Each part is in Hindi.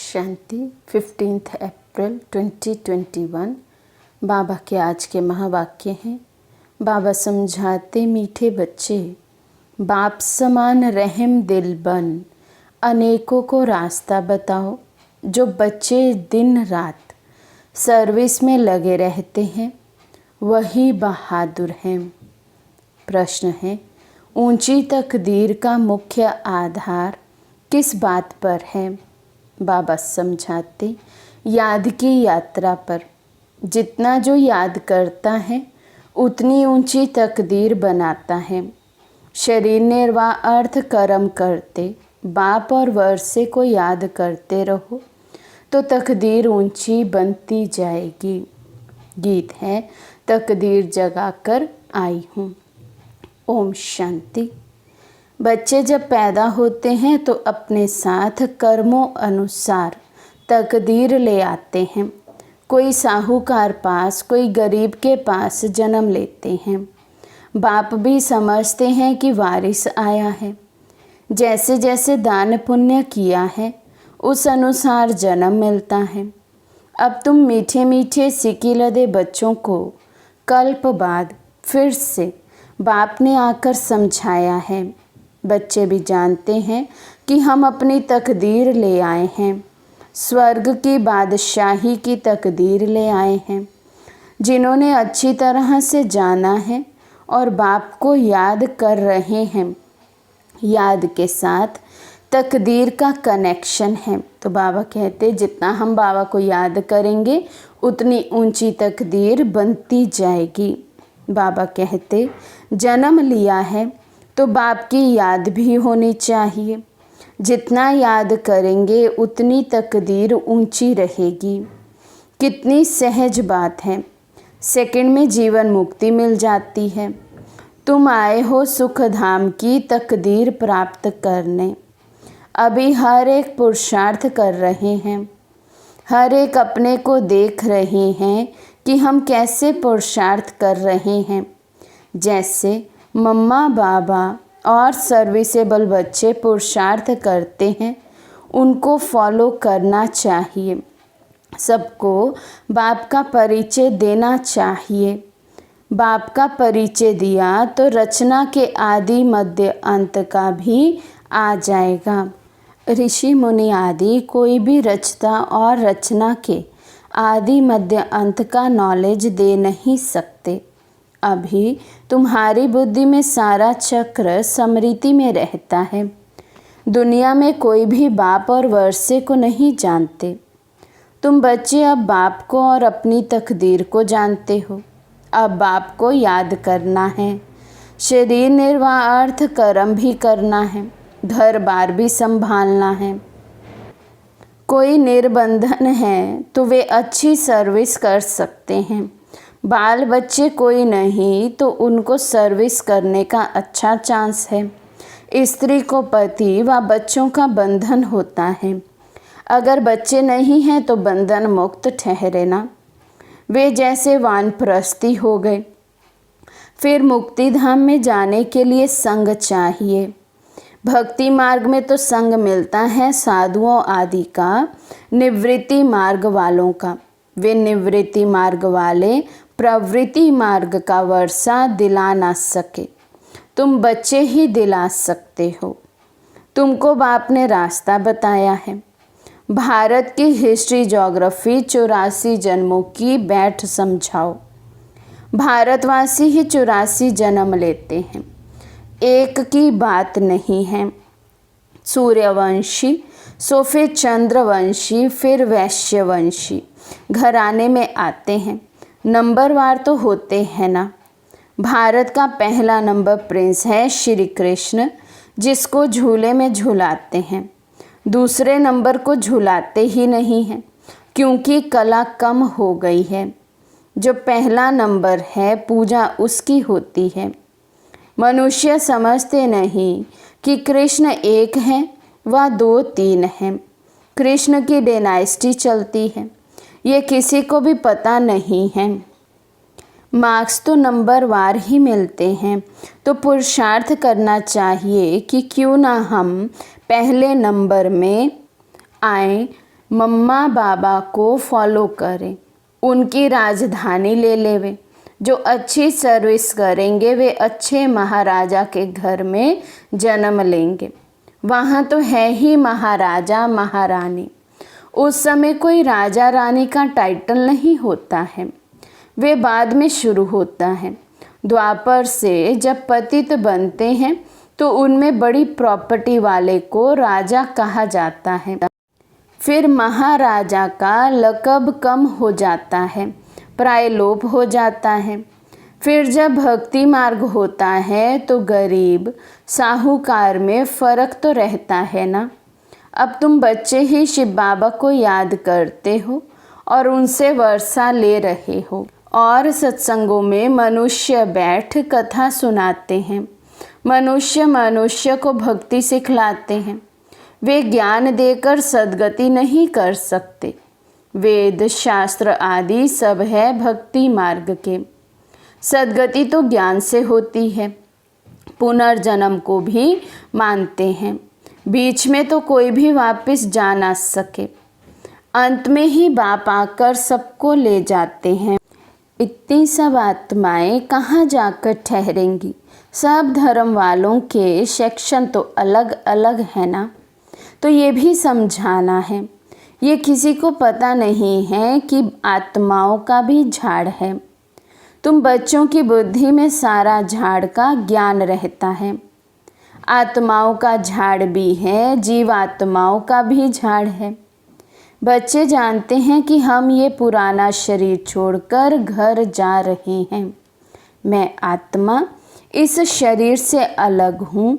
शांति 15 अप्रैल 2021। बाबा के आज के महावाक्य हैं। बाबा समझाते, मीठे बच्चे, बाप समान रहम दिल बन, अनेकों को रास्ता बताओ। जो बच्चे दिन रात सर्विस में लगे रहते हैं वही बहादुर हैं। प्रश्न है, ऊंची तकदीर का मुख्य आधार किस बात पर है? बाबा समझाते, याद की यात्रा पर। जितना जो याद करता है उतनी ऊंची तकदीर बनाता है। शरीर निर्वाह अर्थ कर्म करते बाप और वर्षे को याद करते रहो तो तकदीर ऊंची बनती जाएगी। गीत है, तकदीर जगा कर आई हूँ। ओम शांति। बच्चे जब पैदा होते हैं तो अपने साथ कर्मों अनुसार तकदीर ले आते हैं। कोई साहूकार पास, कोई गरीब के पास जन्म लेते हैं। बाप भी समझते हैं कि वारिस आया है। जैसे जैसे दान पुण्य किया है उस अनुसार जन्म मिलता है। अब तुम मीठे मीठे सिकिलदे बच्चों को कल्प बाद फिर से बाप ने आकर समझाया है। बच्चे भी जानते हैं कि हम अपनी तकदीर ले आए हैं। स्वर्ग की बादशाही की तकदीर ले आए हैं। जिन्होंने अच्छी तरह से जाना है और बाप को याद कर रहे हैं, याद के साथ तकदीर का कनेक्शन है। तो बाबा कहते, जितना हम बाबा को याद करेंगे उतनी ऊंची तकदीर बनती जाएगी। बाबा कहते, जन्म लिया है तो बाप की याद भी होनी चाहिए। जितना याद करेंगे उतनी तकदीर ऊंची रहेगी। कितनी सहज बात है, सेकंड में जीवन मुक्ति मिल जाती है। तुम आए हो सुख धाम की तकदीर प्राप्त करने। अभी हर एक पुरुषार्थ कर रहे हैं। हर एक अपने को देख रहे हैं कि हम कैसे पुरुषार्थ कर रहे हैं। जैसे मम्मा बाबा और सर्विसेबल बच्चे पुरुषार्थ करते हैं, उनको फॉलो करना चाहिए। सबको बाप का परिचय देना चाहिए। बाप का परिचय दिया तो रचना के आदि मध्य अंत का भी आ जाएगा। ऋषि मुनि आदि कोई भी रचता और रचना के आदि मध्य अंत का नॉलेज दे नहीं सकते। अभी तुम्हारी बुद्धि में सारा चक्र समृद्धि में रहता है। दुनिया में कोई भी बाप और वर्षे को नहीं जानते। तुम बच्चे अब बाप को और अपनी तकदीर को जानते हो। अब बाप को याद करना है। शरीर निर्वाह अर्थ कर्म भी करना है। घर बार भी संभालना है। कोई निर्बंधन है तो वे अच्छी सर्विस कर सकते हैं। बाल बच्चे कोई नहीं तो उनको सर्विस करने का अच्छा चांस है। स्त्री को पति व बच्चों का बंधन होता है। अगर बच्चे नहीं हैं तो बंधन मुक्त ठहरे ना। वे जैसे वानप्रस्थी हो गए। फिर मुक्ति धाम में जाने के लिए संग चाहिए। भक्ति मार्ग में तो संग मिलता है साधुओं आदि का, निवृत्ति मार्ग वालों का। वे निवृत्ति मार्ग वाले प्रवृत्ति मार्ग का वर्षा दिला ना सके। तुम बच्चे ही दिला सकते हो। तुमको बाप ने रास्ता बताया है। भारत की हिस्ट्री ज्योग्राफी 84 जन्मों की बैठ समझाओ। भारतवासी ही 84 जन्म लेते हैं, एक की बात नहीं है। सूर्यवंशी, सो फिर चंद्रवंशी, फिर वैश्यवंशी घराने में आते हैं। नंबरवार तो होते हैं ना। भारत का पहला नंबर प्रिंस है श्री कृष्ण, जिसको झूले में झुलाते हैं। दूसरे नंबर को झुलाते ही नहीं हैं क्योंकि कला कम हो गई है। जो पहला नंबर है पूजा उसकी होती है। मनुष्य समझते नहीं कि कृष्ण एक हैं व 2-3 हैं। कृष्ण की डायनेस्टी चलती है, ये किसी को भी पता नहीं है। मार्क्स तो नंबरवार ही मिलते हैं। तो पुरुषार्थ करना चाहिए कि क्यों ना हम पहले नंबर में आए मम्मा बाबा को फॉलो करें, उनकी राजधानी ले लेवे। जो अच्छी सर्विस करेंगे वे अच्छे महाराजा के घर में जन्म लेंगे। वहाँ तो है ही महाराजा महारानी। उस समय कोई राजा रानी का टाइटल नहीं होता है, वे बाद में शुरू होता है। द्वापर से जब पतित बनते हैं तो उनमें बड़ी प्रॉपर्टी वाले को राजा कहा जाता है। फिर महाराजा का लक़ब कम हो जाता है, प्राय लोप हो जाता है। फिर जब भक्ति मार्ग होता है तो गरीब साहूकार में फ़र्क तो रहता है ना। अब तुम बच्चे ही शिव बाबा को याद करते हो और उनसे वर्षा ले रहे हो, और सत्संगों में मनुष्य बैठ कथा सुनाते हैं। मनुष्य को भक्ति सिखलाते हैं। वे ज्ञान देकर सद्गति नहीं कर सकते। वेद शास्त्र आदि सब है भक्ति मार्ग के। सद्गति तो ज्ञान से होती है। पुनर्जन्म को भी मानते हैं, बीच में तो कोई भी वापस जा ना सके। अंत में ही बाप आकर सबको ले जाते हैं। इतनी सब आत्माएं कहाँ जाकर ठहरेंगी? सब धर्म वालों के सेक्शन तो अलग अलग है ना, तो ये भी समझाना है। ये किसी को पता नहीं है कि आत्माओं का भी झाड़ है। तुम बच्चों की बुद्धि में सारा झाड़ का ज्ञान रहता है। आत्माओं का झाड़ भी है, जीवात्माओं का भी झाड़ है। बच्चे जानते हैं कि हम ये पुराना शरीर छोड़कर घर जा रहे हैं। मैं आत्मा इस शरीर से अलग हूँ,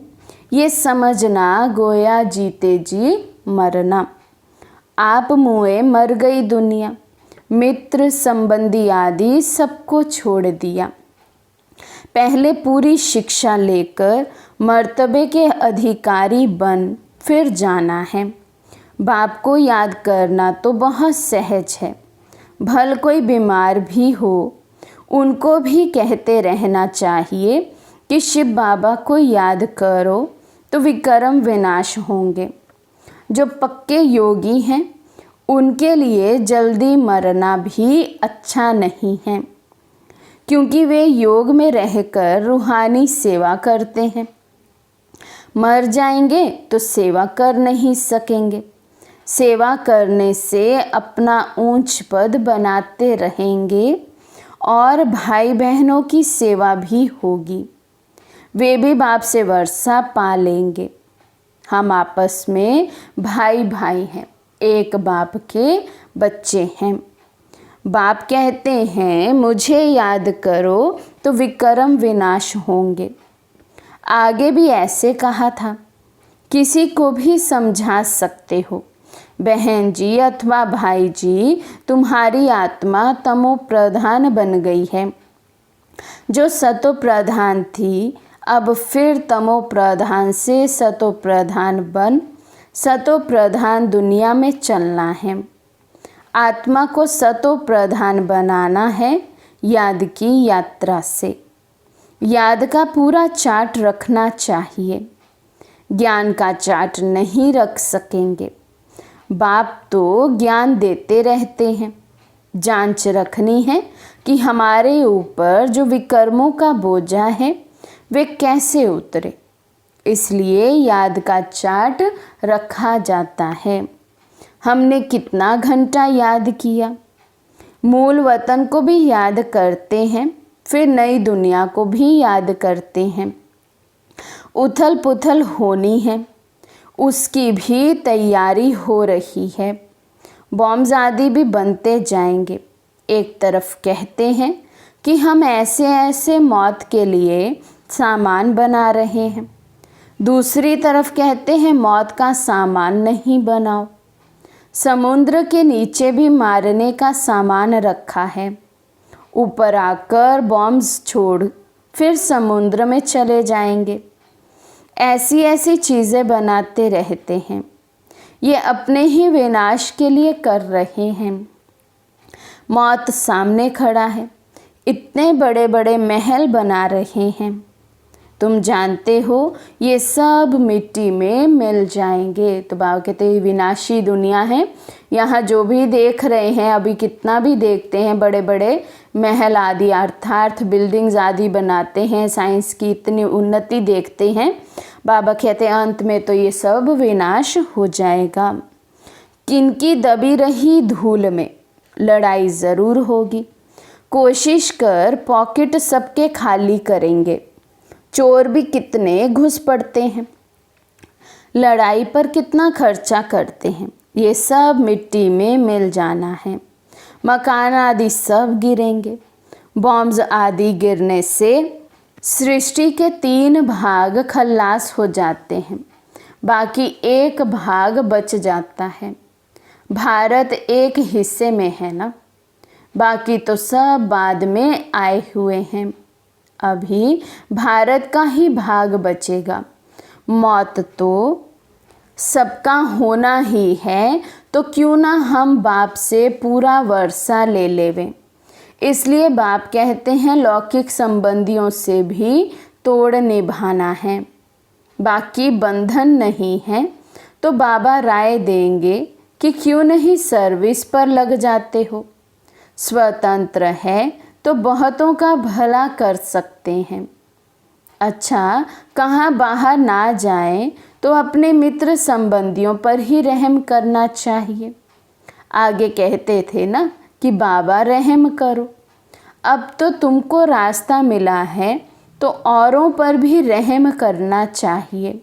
ये समझना गोया जीते जी मरना। आप मुए मर गई दुनिया, मित्र संबंधी आदि सबको छोड़ दिया। पहले पूरी शिक्षा लेकर मर्तबे के अधिकारी बन फिर जाना है। बाप को याद करना तो बहुत सहज है। भल कोई बीमार भी हो, उनको भी कहते रहना चाहिए कि शिव बाबा को याद करो तो विक्रम विनाश होंगे। जो पक्के योगी हैं उनके लिए जल्दी मरना भी अच्छा नहीं है, क्योंकि वे योग में रहकर रूहानी सेवा करते हैं। मर जाएंगे तो सेवा कर नहीं सकेंगे। सेवा करने से अपना ऊंच पद बनाते रहेंगे और भाई बहनों की सेवा भी होगी। वे भी बाप से वर्षा पा लेंगे। हम आपस में भाई भाई हैं, एक बाप के बच्चे हैं। बाप कहते हैं मुझे याद करो तो विक्रम विनाश होंगे। आगे भी ऐसे कहा था। किसी को भी समझा सकते हो, बहन जी अथवा भाई जी, तुम्हारी आत्मा तमो प्रधान बन गई है। जो सतो प्रधान थी अब फिर तमो प्रधान से सतो प्रधान बन सतो प्रधान दुनिया में चलना है। आत्मा को सतो प्रधान बनाना है याद की यात्रा से। याद का पूरा चार्ट रखना चाहिए, ज्ञान का चार्ट नहीं रख सकेंगे। बाप तो ज्ञान देते रहते हैं। जांच रखनी है कि हमारे ऊपर जो विकर्मों का बोझा है वे कैसे उतरे। इसलिए याद का चार्ट रखा जाता है। हमने कितना घंटा याद किया। मूल वतन को भी याद करते हैं, फिर नई दुनिया को भी याद करते हैं। उथल पुथल होनी है, उसकी भी तैयारी हो रही है। बॉम्ब्स आदि भी बनते जाएंगे। एक तरफ कहते हैं कि हम ऐसे ऐसे मौत के लिए सामान बना रहे हैं, दूसरी तरफ कहते हैं मौत का सामान नहीं बनाओ। समुद्र के नीचे भी मारने का सामान रखा है। ऊपर आकर बॉम्ब्स छोड़ फिर समुद्र में चले जाएंगे। ऐसी ऐसी चीज़ें बनाते रहते हैं। ये अपने ही विनाश के लिए कर रहे हैं। मौत सामने खड़ा है, इतने बड़े बड़े महल बना रहे हैं। तुम जानते हो ये सब मिट्टी में मिल जाएंगे। तो बाबा कहते हैं विनाशी दुनिया है, यहाँ जो भी देख रहे हैं, अभी कितना भी देखते हैं, बड़े बड़े महल आदि अर्थात बिल्डिंग्स आदि बनाते हैं, साइंस की इतनी उन्नति देखते हैं, बाबा कहते हैं अंत में तो ये सब विनाश हो जाएगा। किनकी दबी रही धूल में लड़ाई ज़रूर होगी, कोशिश कर पॉकेट सबके खाली करेंगे, चोर भी कितने घुस पड़ते हैं, लड़ाई पर कितना खर्चा करते हैं, ये सब मिट्टी में मिल जाना है। मकान आदि सब गिरेंगे, बॉम्ब्स आदि गिरने से सृष्टि के 3 भाग खल्लास हो जाते हैं, बाकी 1 भाग बच जाता है। भारत एक हिस्से में है ना, बाकी तो सब बाद में आए हुए हैं। अभी भारत का ही भाग बचेगा। मौत तो सबका होना ही है, तो क्यों ना हम बाप से पूरा वर्षा ले लेवें। इसलिए बाप कहते हैं लौकिक संबंधियों से भी तोड़ निभाना है, बाकी बंधन नहीं है। तो बाबा राय देंगे कि क्यों नहीं सर्विस पर लग जाते हो, स्वतंत्र है तो बहुतों का भला कर सकते हैं। अच्छा, कहाँ बाहर ना जाएं तो अपने मित्र संबंधियों पर ही रहम करना चाहिए। आगे कहते थे ना कि बाबा रहम करो। अब तो तुमको रास्ता मिला है तो औरों पर भी रहम करना चाहिए,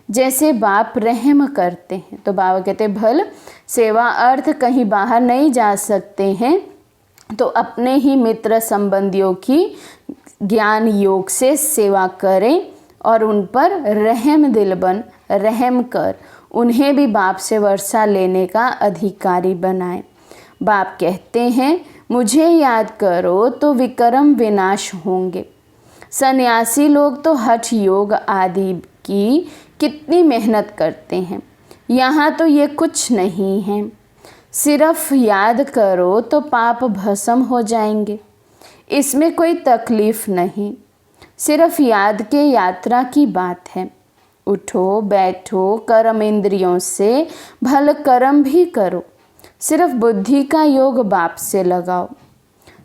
जैसे बाप रहम करते हैं। तो बाबा कहते भल सेवा अर्थ कहीं बाहर नहीं जा सकते हैं तो अपने ही मित्र संबंधियों की ज्ञान योग से सेवा करें और उन पर रहम दिल बन रहम कर उन्हें भी बाप से वर्षा लेने का अधिकारी बनाएं। बाप कहते हैं मुझे याद करो तो विक्रम विनाश होंगे। सन्यासी लोग तो हठ योग आदि की कितनी मेहनत करते हैं, यहाँ तो ये कुछ नहीं है। सिर्फ याद करो तो पाप भस्म हो जाएंगे, इसमें कोई तकलीफ नहीं। सिर्फ याद के यात्रा की बात है। उठो बैठो कर्म इंद्रियों से भल कर्म भी करो, सिर्फ बुद्धि का योग बाप से लगाओ।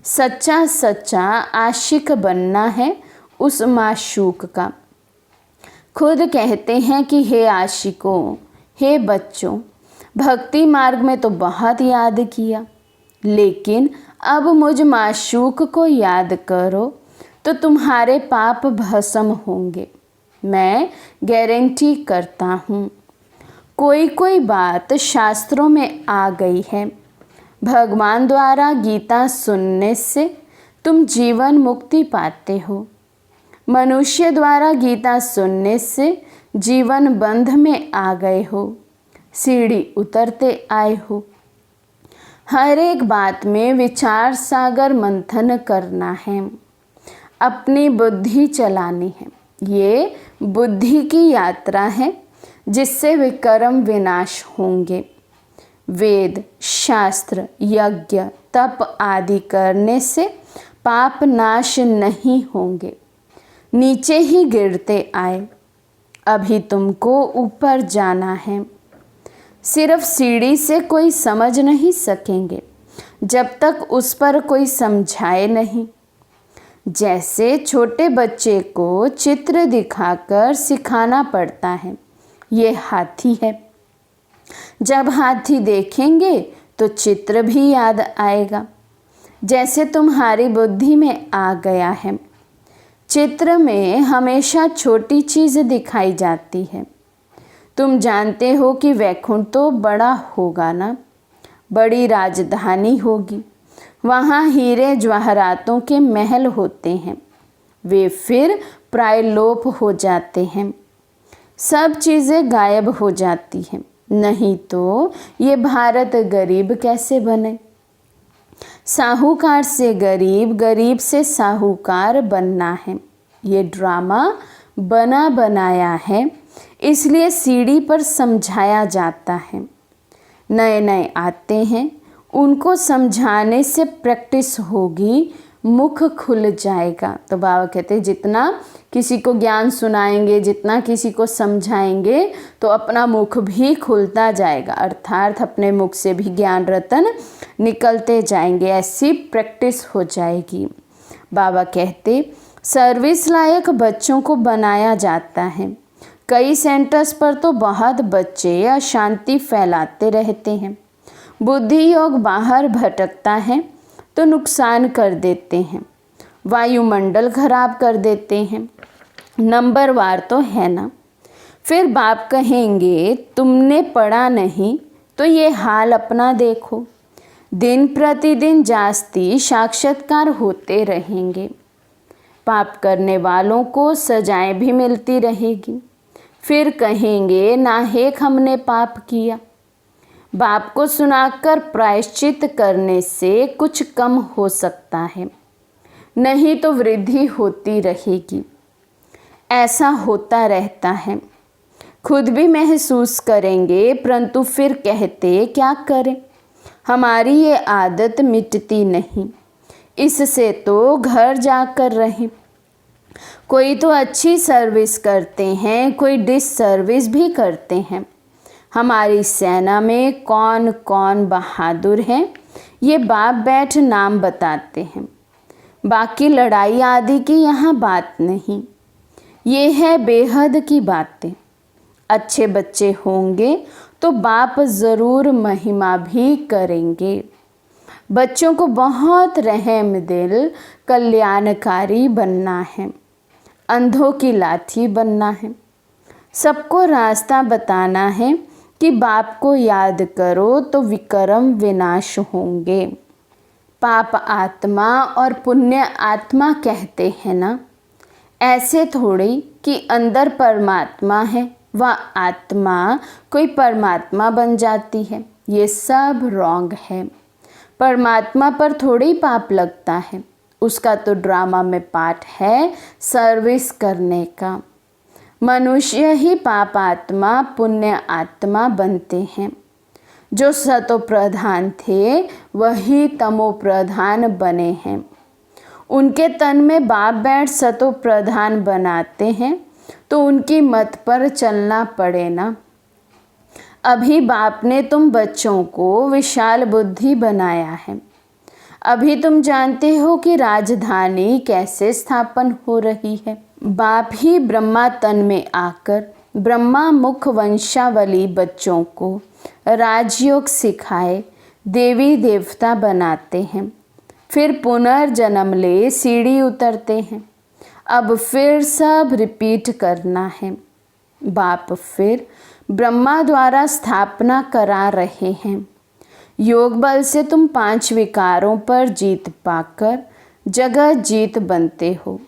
सच्चा सच्चा आशिक बनना है उस माशूक का। खुद कहते हैं कि हे आशिकों, हे बच्चों, भक्ति मार्ग में तो बहुत याद किया, लेकिन अब मुझ माशूक को याद करो तो तुम्हारे पाप भस्म होंगे। मैं गारंटी करता हूँ। कोई कोई बात शास्त्रों में आ गई है। भगवान द्वारा गीता सुनने से तुम जीवन मुक्ति पाते हो। मनुष्य द्वारा गीता सुनने से जीवन बंध में आ गए हो, सीढ़ी उतरते आए हो। हर एक बात में विचार सागर मंथन करना है, अपनी बुद्धि चलानी है। ये बुद्धि की यात्रा है जिससे विक्रम विनाश होंगे। वेद शास्त्र यज्ञ तप आदि करने से पाप नाश नहीं होंगे, नीचे ही गिरते आए। अभी तुमको ऊपर जाना है। सिर्फ सीढ़ी से कोई समझ नहीं सकेंगे जब तक उस पर कोई समझाए नहीं। जैसे छोटे बच्चे को चित्र दिखाकर सिखाना पड़ता है, ये हाथी है। जब हाथी देखेंगे तो चित्र भी याद आएगा, जैसे तुम्हारी बुद्धि में आ गया है। चित्र में हमेशा छोटी चीज़ दिखाई जाती है। तुम जानते हो कि वैकुंठ तो बड़ा होगा ना, बड़ी राजधानी होगी। वहाँ हीरे जवाहरातों के महल होते हैं, वे फिर प्रायलोप हो जाते हैं। सब चीज़ें गायब हो जाती हैं, नहीं तो ये भारत गरीब कैसे बने। साहूकार से गरीब, गरीब से साहूकार बनना है। ये ड्रामा बना बनाया है, इसलिए सीढ़ी पर समझाया जाता है। नए नए आते हैं, उनको समझाने से प्रैक्टिस होगी, मुख खुल जाएगा। तो बाबा कहते हैं जितना किसी को ज्ञान सुनाएंगे, जितना किसी को समझाएंगे तो अपना मुख भी खुलता जाएगा, अर्थात अपने मुख से भी ज्ञान रतन निकलते जाएंगे, ऐसी प्रैक्टिस हो जाएगी। बाबा कहते सर्विस लायक बच्चों को बनाया जाता है। कई सेंटर्स पर तो बहुत बच्चे अशांति फैलाते रहते हैं। बुद्धि योग बाहर भटकता है तो नुकसान कर देते हैं, वायुमंडल खराब कर देते हैं, नंबरवार तो है ना। फिर बाप कहेंगे तुमने पढ़ा नहीं तो ये हाल अपना देखो। दिन प्रतिदिन जास्ती साक्षात्कार होते रहेंगे। पाप करने वालों को सजाएं भी मिलती रहेगी। फिर कहेंगे नाहेक हमने पाप किया। बाप को सुनाकर प्रायश्चित करने से कुछ कम हो सकता है, नहीं तो वृद्धि होती रहेगी। ऐसा होता रहता है, खुद भी महसूस करेंगे, परंतु फिर कहते क्या करें, हमारी ये आदत मिटती नहीं, इससे तो घर जाकर रहें। कोई तो अच्छी सर्विस करते हैं, कोई डिससर्विस भी करते हैं। हमारी सेना में कौन कौन बहादुर हैं, ये बाप बैठ नाम बताते हैं। बाकी लड़ाई आदि की यहाँ बात नहीं, ये है बेहद की बातें। अच्छे बच्चे होंगे तो बाप ज़रूर महिमा भी करेंगे। बच्चों को बहुत रहम दिल कल्याणकारी बनना है, अंधों की लाठी बनना है। सबको रास्ता बताना है कि बाप को याद करो तो विक्रम विनाश होंगे। पाप आत्मा और पुण्य आत्मा कहते हैं ना, ऐसे थोड़ी कि अंदर परमात्मा है व आत्मा कोई परमात्मा बन जाती है, ये सब रॉन्ग है। परमात्मा पर थोड़ी पाप लगता है, उसका तो ड्रामा में पार्ट है सर्विस करने का। मनुष्य ही पाप आत्मा पुण्य आत्मा बनते हैं। जो सतो प्रधान थे वही तमो प्रधान बने हैं। उनके तन में बाप बैठ सतो प्रधान बनाते हैं तो उनकी मत पर चलना पड़े ना। अभी बाप ने तुम बच्चों को विशाल बुद्धि बनाया है। अभी तुम जानते हो कि राजधानी कैसे स्थापन हो रही है। बाप ही ब्रह्मा तन में आकर ब्रह्मा मुख वंशावली बच्चों को राजयोग सिखाए देवी देवता बनाते हैं। फिर पुनर्जन्म ले सीढ़ी उतरते हैं। अब फिर सब रिपीट करना है। बाप फिर ब्रह्मा द्वारा स्थापना करा रहे हैं। योग बल से तुम 5 विकारों पर जीत पाकर जगत जीत बनते हो।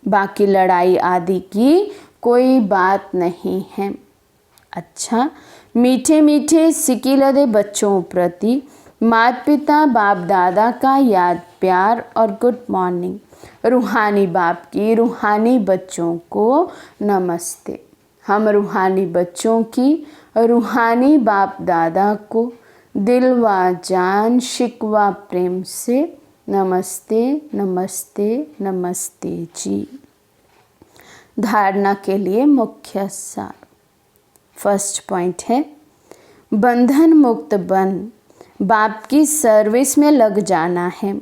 बाकी लड़ाई आदि की कोई बात नहीं है। अच्छा, मीठे मीठे सिकिलदे बच्चों प्रति माता पिता बाप दादा का याद प्यार और गुड मॉर्निंग। रूहानी बाप की रूहानी बच्चों को नमस्ते। हम रूहानी बच्चों की रूहानी बाप दादा को दिल व जान शिकवा प्रेम से नमस्ते नमस्ते नमस्ते जी। धारणा के लिए मुख्य सार। फर्स्ट पॉइंट है बंधन मुक्त बन बाप की सर्विस में लग जाना है,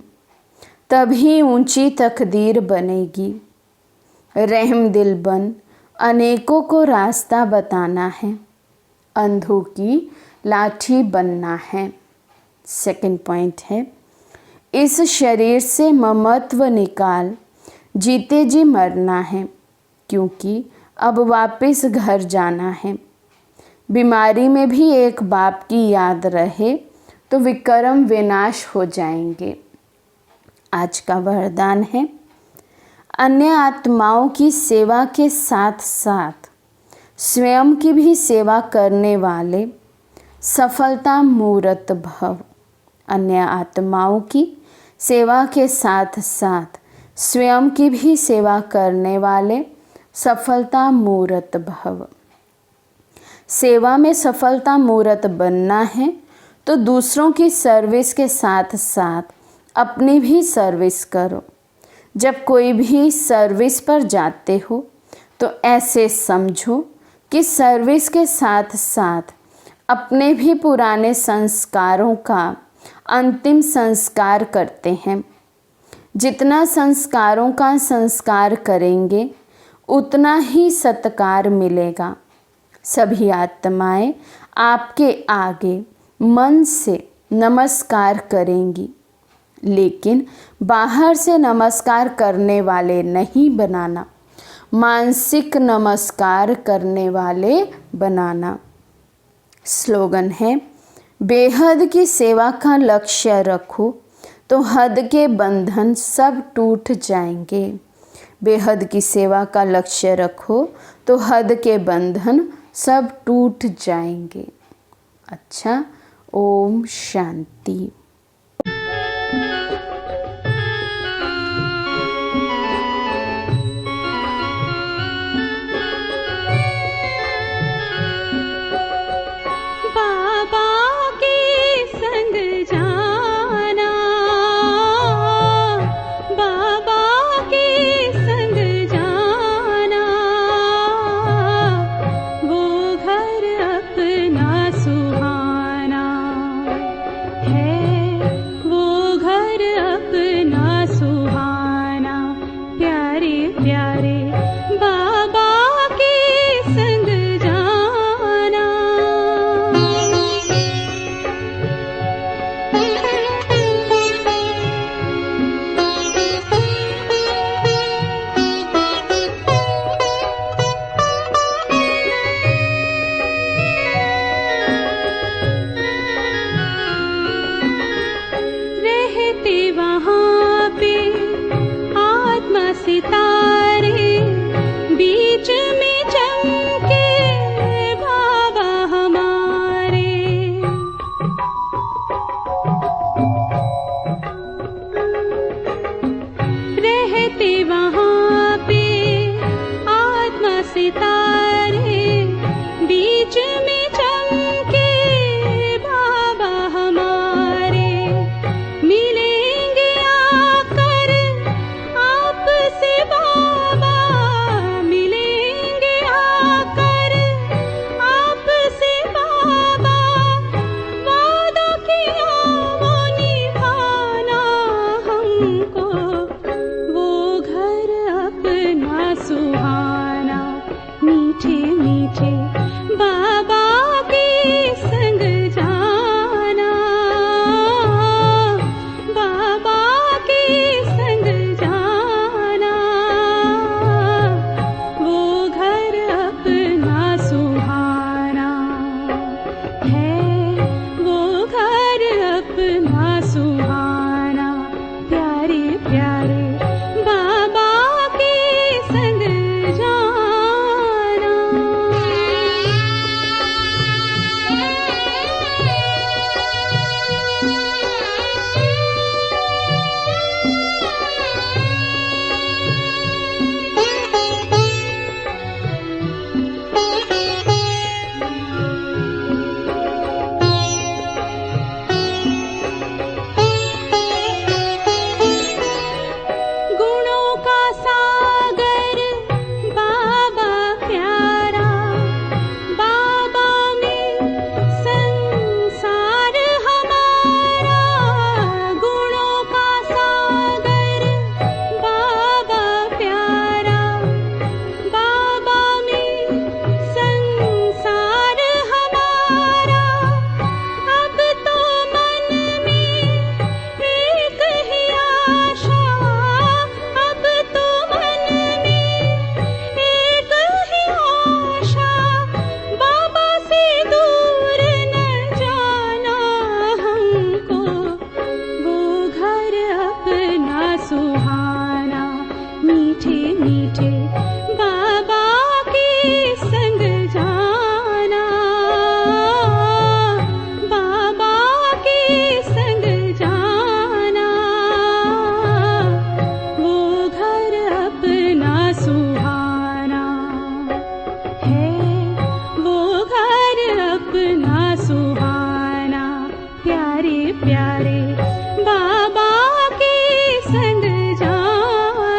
तभी ऊंची तकदीर बनेगी। रहम दिल बन अनेकों को रास्ता बताना है, अंधों की लाठी बनना है। सेकंड पॉइंट है इस शरीर से ममत्व निकाल जीते जी मरना है, क्योंकि अब वापस घर जाना है। बीमारी में भी एक बाप की याद रहे तो विक्रम विनाश हो जाएंगे। आज का वरदान है अन्य आत्माओं की सेवा के साथ साथ स्वयं की भी सेवा करने वाले सफलता मूर्त भव। अन्य आत्माओं की सेवा के साथ साथ स्वयं की भी सेवा करने वाले सफलता मूर्त भव। सेवा में सफलता मूर्त बनना है तो दूसरों की सर्विस के साथ साथ अपनी भी सर्विस करो। जब कोई भी सर्विस पर जाते हो तो ऐसे समझो कि सर्विस के साथ साथ अपने भी पुराने संस्कारों का अंतिम संस्कार करते हैं। जितना संस्कारों का संस्कार करेंगे उतना ही सत्कार मिलेगा। सभी आत्माएं आपके आगे मन से नमस्कार करेंगी, लेकिन बाहर से नमस्कार करने वाले नहीं बनाना, मानसिक नमस्कार करने वाले बनाना। स्लोगन है, बेहद की सेवा का लक्ष्य रखो तो हद के बंधन सब टूट जाएंगे। बेहद की सेवा का लक्ष्य रखो तो हद के बंधन सब टूट जाएंगे। अच्छा, ओम शांति। प्यारे प्यारे बाबा के संग जाना।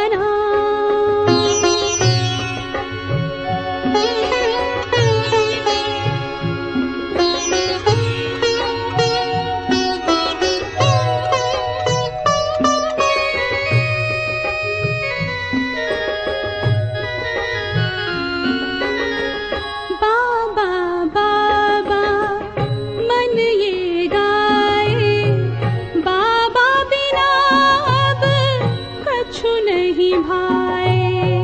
भाए।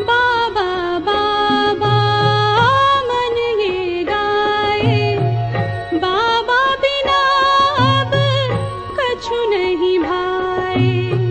बाबा बाबा मन ये गाए, बाबा बिना अब कछु नहीं भाए।